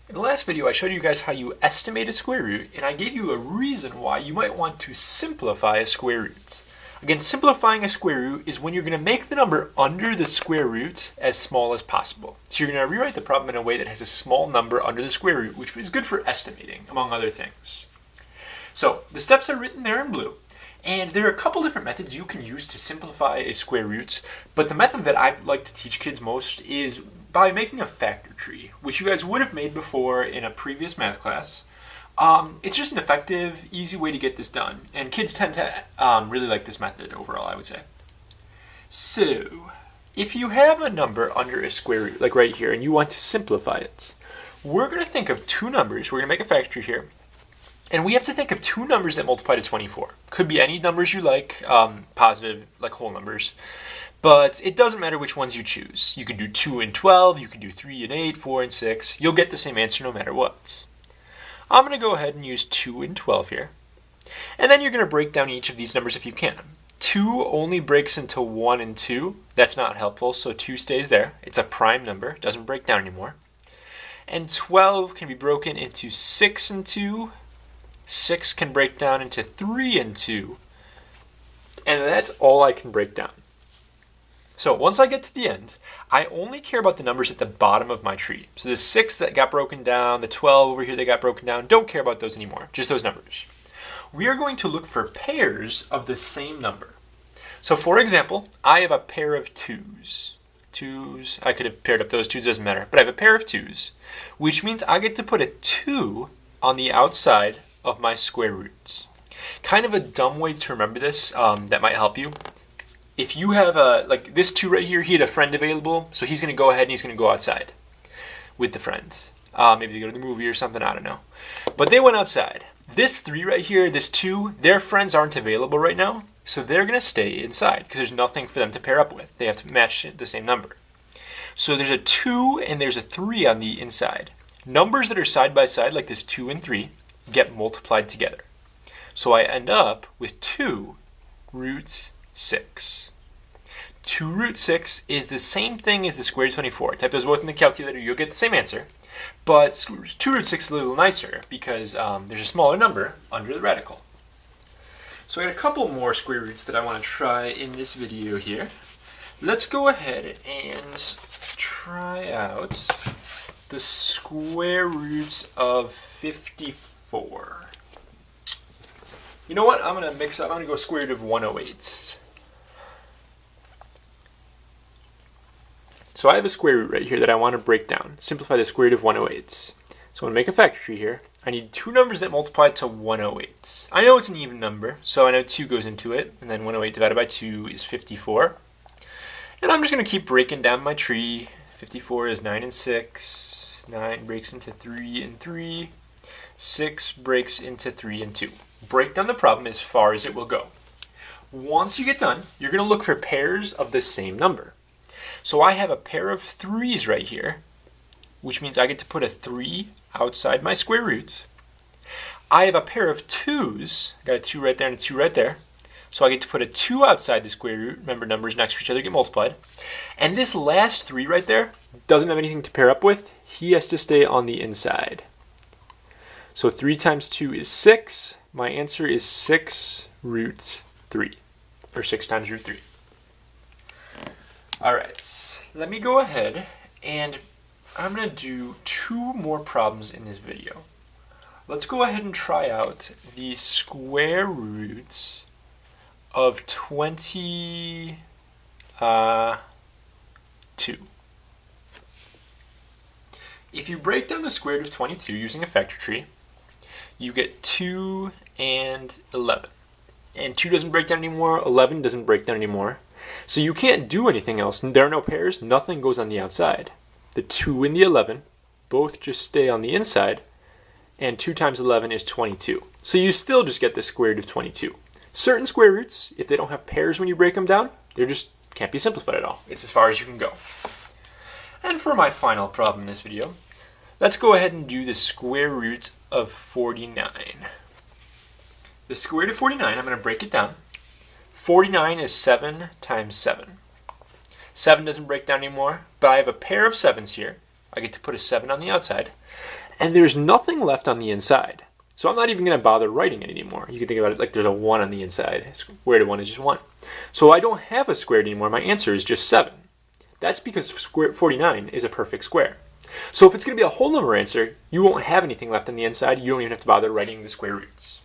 In the last video, I showed you guys how you estimate a square root, and I gave you a reason why you might want to simplify a square root. Again, simplifying a square root is when you're going to make the number under the square root as small as possible. So you're going to rewrite the problem in a way that has a small number under the square root, which is good for estimating, among other things. So the steps are written there in blue. And there are a couple different methods you can use to simplify a square root, but the method that I like to teach kids most is by making a factor tree, which you guys would have made before in a previous math class. It's just an effective, easy way to get this done, and kids tend to really like this method overall, I would say. So, if you have a number under a square root, like right here, and you want to simplify it, we're going to think of two numbers. We're going to make a factor tree here. And we have to think of two numbers that multiply to 24. Could be any numbers you like, positive, like whole numbers. But it doesn't matter which ones you choose. You could do 2 and 12, you could do 3 and 8, 4 and 6. You'll get the same answer no matter what. I'm going to go ahead and use 2 and 12 here. And then you're going to break down each of these numbers if you can. 2 only breaks into 1 and 2. That's not helpful, so 2 stays there. It's a prime number, it doesn't break down anymore. And 12 can be broken into 6 and 2. 6 can break down into 3 and 2, and that's all I can break down. So once I get to the end, I only care about the numbers at the bottom of my tree. So the 6 that got broken down, the 12 over here that got broken down, don't care about those anymore, just those numbers. We are going to look for pairs of the same number. So for example, I have a pair of 2s. I could have paired up those 2s, doesn't matter, but I have a pair of 2s, which means I get to put a 2 on the outside of my square roots. Kind of a dumb way to remember this that might help you. If you have like this 2 right here, he had a friend available, so he's going to go ahead and he's going to go outside with the friend. Maybe they go to the movie or something, I don't know. But they went outside. This 3 right here, this 2, their friends aren't available right now, so they're going to stay inside because there's nothing for them to pair up with. They have to match the same number. So there's a 2 and there's a 3 on the inside. Numbers that are side by side, like this 2 and 3, get multiplied together. So I end up with 2 root 6. 2 root 6 is the same thing as the square root of 24. Type those both in the calculator, you'll get the same answer. But 2 root 6 is a little nicer because there's a smaller number under the radical. So I got a couple more square roots that I want to try in this video here. Let's go ahead and try out the square roots of 54. You know what? I'm going to mix up. I'm going to go square root of 108. So I have a square root right here that I want to break down. Simplify the square root of 108. So I'm going to make a factor tree here. I need two numbers that multiply to 108. I know it's an even number, so I know 2 goes into it, and then 108 divided by 2 is 54. And I'm just going to keep breaking down my tree. 54 is 9 and 6. 9 breaks into 3 and 3. 6 breaks into 3 and 2. Break down the problem as far as it will go. Once you get done, you're going to look for pairs of the same number. So I have a pair of 3s right here, which means I get to put a 3 outside my square roots. I have a pair of 2s, got a 2 right there and a 2 right there, so I get to put a 2 outside the square root. Remember, numbers next to each other get multiplied. And this last 3 right there doesn't have anything to pair up with. He has to stay on the inside. So 3 times 2 is 6. My answer is 6 root 3, or 6 times root 3. Alright, let me go ahead and I'm going to do 2 more problems in this video. Let's go ahead and try out the square roots of 22. If you break down the square root of 22 using a factor tree, you get 2 and 11. And 2 doesn't break down anymore, 11 doesn't break down anymore. So you can't do anything else. There are no pairs, nothing goes on the outside. The 2 and the 11 both just stay on the inside, and 2 times 11 is 22. So you still just get the square root of 22. Certain square roots, if they don't have pairs when you break them down, they just can't be simplified at all. It's as far as you can go. And for my final problem in this video, let's go ahead and do the square root of 49. The square root of 49, I'm going to break it down. 49 is 7 times 7. 7 doesn't break down anymore, but I have a pair of 7s here. I get to put a 7 on the outside. and there's nothing left on the inside. So I'm not even going to bother writing it anymore. You can think about it like there's a 1 on the inside. Square root of 1 is just 1. So I don't have a square root anymore. My answer is just 7. That's because 49 is a perfect square. So if it's going to be a whole number answer, you won't have anything left on the inside. You don't even have to bother writing the square roots.